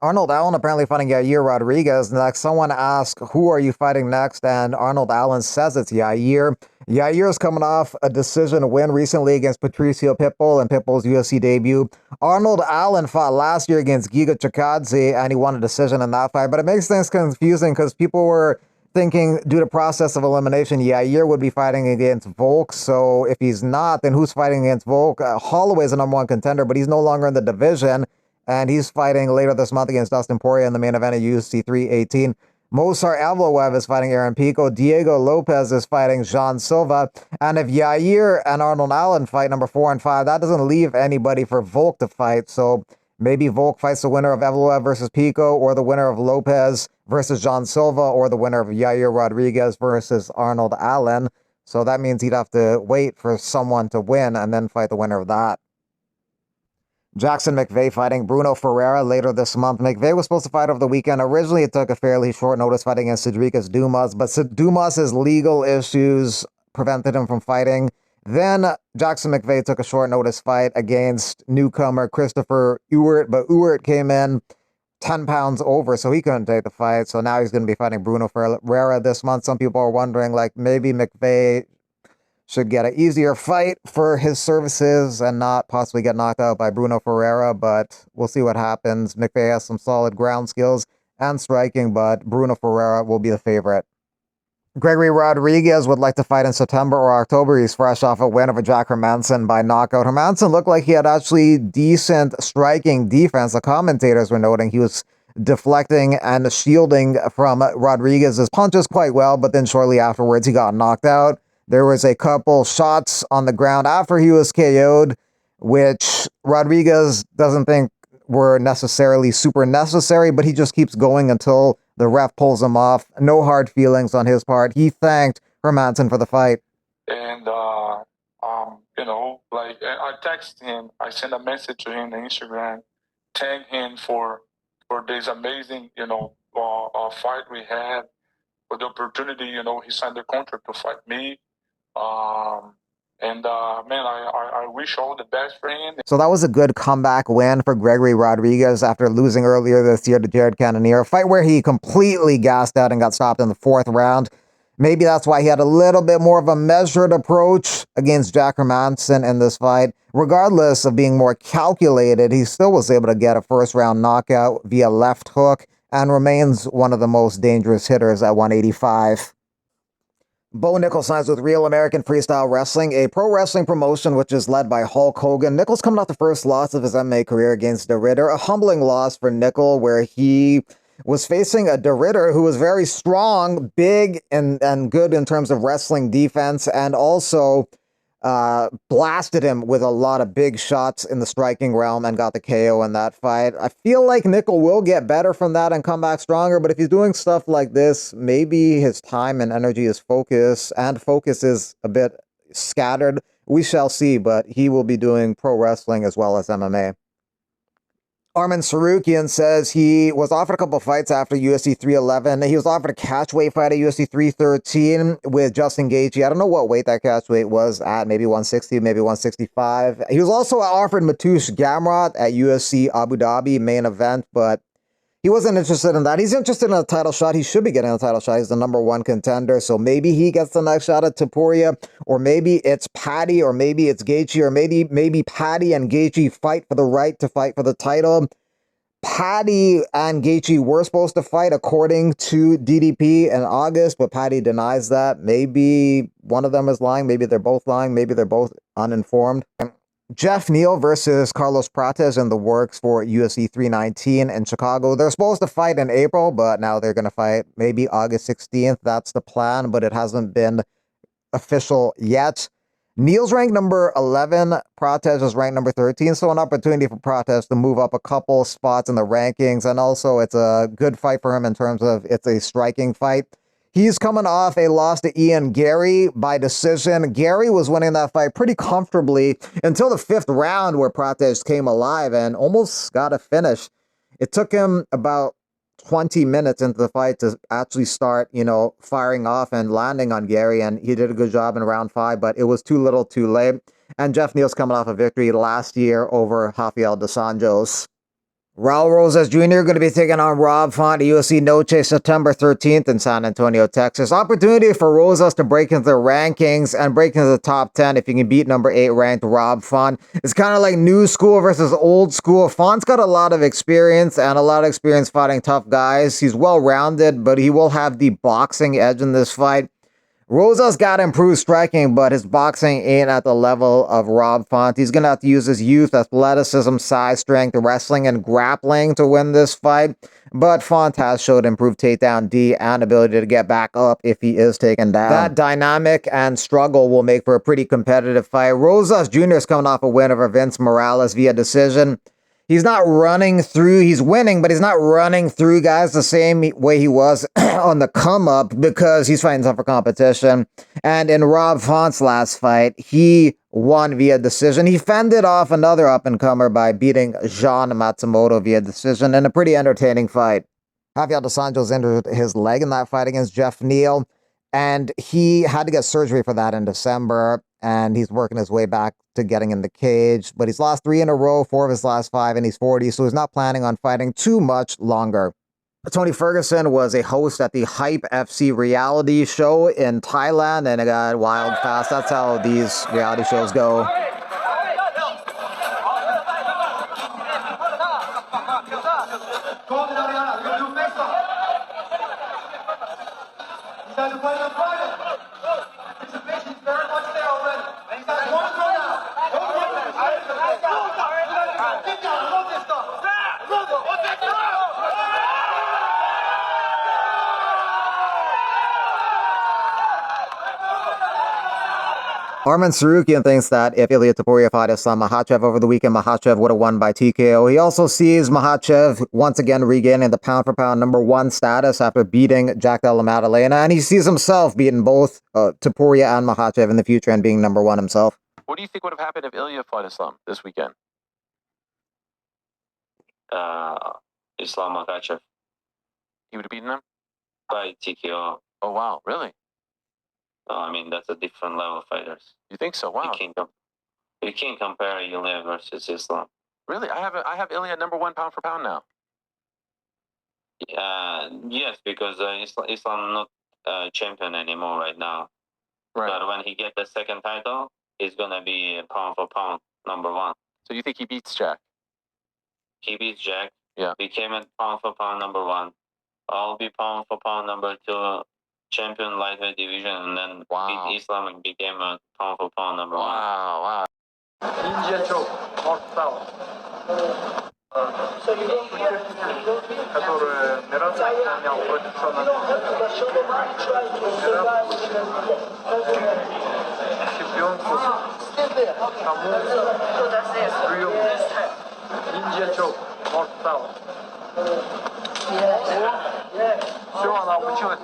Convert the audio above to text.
Arnold Allen apparently fighting Yair Rodriguez next. Someone asked, who are you fighting next? And Arnold Allen says it's Yair. Yair is coming off a decision win recently against Patricio Pitbull in Pitbull's UFC debut. Arnold Allen fought last year against Giga Chikadze, and he won a decision in that fight. But it makes things confusing because people were thinking, due to process of elimination, Yair would be fighting against Volk. So if he's not, then who's fighting against Volk? Holloway's the number one contender, but he's no longer in the division. And he's fighting later this month against Dustin Poirier in the main event of UFC 318. Movsar Evloev is fighting Aaron Pico. Diego Lopez is fighting Jean Silva. And if Yair and Arnold Allen fight number 4 and 5, that doesn't leave anybody for Volk to fight. So maybe Volk fights the winner of Evloev versus Pico, or the winner of Lopez versus Jean Silva, or the winner of Yair Rodriguez versus Arnold Allen. So that means he'd have to wait for someone to win and then fight the winner of that. Jackson McVey fighting Bruno Ferreira later this month. McVey was supposed to fight over the weekend. Originally, it took a fairly short notice fight against Cedricus Dumas, but Dumas' legal issues prevented him from fighting. Then Jackson McVey took a short notice fight against newcomer Christopher Ewert, but Ewert came in 10 pounds over, so he couldn't take the fight. So now he's going to be fighting Bruno Ferreira this month. Some people are wondering, like, maybe McVey should get an easier fight for his services and not possibly get knocked out by Bruno Ferreira, but we'll see what happens. McVey has some solid ground skills and striking, but Bruno Ferreira will be the favorite. Gregory Rodriguez would like to fight in September or October. He's fresh off a win over Jack Hermansson by knockout. Hermansson looked like he had actually decent striking defense. The commentators were noting he was deflecting and shielding from Rodriguez's punches quite well, but then shortly afterwards he got knocked out. There was a couple shots on the ground after he was KO'd, which Rodriguez doesn't think were necessarily super necessary, but he just keeps going until the ref pulls him off. No hard feelings on his part. He thanked Hermansson for the fight. And, like I text him, I sent a message to him on Instagram, thank him for this amazing, fight we had, for the opportunity, he signed the contract to fight me. I wish all the best for him. So that was a good comeback win for Gregory Rodriguez after losing earlier this year to Jared Cannonier, a fight where he completely gassed out and got stopped in the 4th round. Maybe that's why he had a little bit more of a measured approach against Jack Hermansson in this fight. Regardless of being more calculated, he still was able to get a first-round knockout via left hook and remains one of the most dangerous hitters at 185. Bo Nickal signs with Real American Freestyle Wrestling, a pro wrestling promotion which is led by Hulk Hogan. Nickal's coming off the first loss of his MMA career against De Ridder, a humbling loss for Nickal, where he was facing a De Ridder who was very strong, big, and good in terms of wrestling defense, and also blasted him with a lot of big shots in the striking realm and got the KO in that fight. I feel like Nickal will get better from that and come back stronger, but if he's doing stuff like this, maybe his time and energy is focus is a bit scattered. We shall see, but he will be doing pro wrestling as well as MMA. Arman Tsarukyan says he was offered a couple of fights after UFC 311. He was offered a catchweight fight at UFC 313 with Justin Gaethje. I don't know what weight that catchweight was at, maybe 160, maybe 165. He was also offered Mateusz Gamrot at UFC Abu Dhabi main event, but he wasn't interested in that. He's interested in a title shot. He should be getting a title shot. He's the number 1 contender. So maybe he gets the next shot at Topuria, or maybe it's Paddy, or maybe it's Gaethje, or maybe Paddy and Gaethje fight for the right to fight for the title. Paddy and Gaethje were supposed to fight according to DDP in August, but Paddy denies that. Maybe one of them is lying. Maybe they're both lying. Maybe they're both uninformed. Geoff Neal versus Carlos Prates in the works for UFC 319 in Chicago. They're supposed to fight in April, but now they're going to fight maybe August 16th. That's the plan, but it hasn't been official yet. Neal's ranked number 11. Prates is ranked number 13, so an opportunity for Prates to move up a couple spots in the rankings, and also it's a good fight for him in terms of it's a striking fight. He's coming off a loss to Ian Gary by decision. Gary was winning that fight pretty comfortably until the 5th round, where Prates came alive and almost got a finish. It took him about 20 minutes into the fight to actually start, firing off and landing on Gary, and he did a good job in round 5, but it was too little too late. And Geoff Neal's coming off a victory last year over Rafael dos Anjos. Raul Rosas Jr. going to be taking on Rob Font at UFC Noche September 13th in San Antonio, Texas. Opportunity for Rosas to break into the rankings and break into the top 10 if he can beat number 8 ranked Rob Font. It's kind of like new school versus old school. Font's got a lot of experience and a lot of experience fighting tough guys. He's well-rounded, but he will have the boxing edge in this fight. Rosas got improved striking, but his boxing ain't at the level of Rob Font. He's going to have to use his youth, athleticism, size, strength, wrestling, and grappling to win this fight. But Font has showed improved takedown D and ability to get back up if he is taken down. That dynamic and struggle will make for a pretty competitive fight. Rosas Jr. is coming off a win over Vince Morales via decision. He's not running through, he's winning, but he's not running through guys the same way he was on the come up because he's fighting tougher competition. And in Rob Font's last fight, he won via decision. He fended off another up-and-comer by beating Jean Matsumoto via decision in a pretty entertaining fight. Rafael dos Anjos injured his leg in that fight against Geoff Neal, and he had to get surgery for that in December, and he's working his way back to getting in the cage, but he's lost 3 in a row, 4 of his last 5, and he's 40, so he's not planning on fighting too much longer. Tony Ferguson was a host at the Hype FC reality show in Thailand, and it got wild fast. That's how these reality shows go. Arman Tsarukyan thinks that if Ilia Topuria fought Islam Makhachev over the weekend, Makhachev would have won by TKO. He also sees Makhachev once again regaining the pound-for-pound #1 status after beating Jack Della Maddalena, and he sees himself beating both Topuria and Makhachev in the future and being #1 himself. What do you think would have happened if Ilia fought Islam this weekend? Islam Makhachev He would have beaten him? by TKO. Oh, wow. Really? I mean, that's a different level of fighters. You think so? Wow. You can't compare Ilia versus Islam. Really? I have Ilia #1 pound for pound now. Yes, because Islam not champion anymore right now. Right. But when he gets the second title, he's gonna be pound for pound #1. So you think he beats Jack? He beats Jack. Yeah. Became a pound for pound #1. I'll be pound for pound #2. Champion lightweight division, and then beat Islam and became a pound for pound #1. Wow. India choke, north south. Который не раз выполнял против Шона. Чемпион India choke, north south. Все, она обучилась.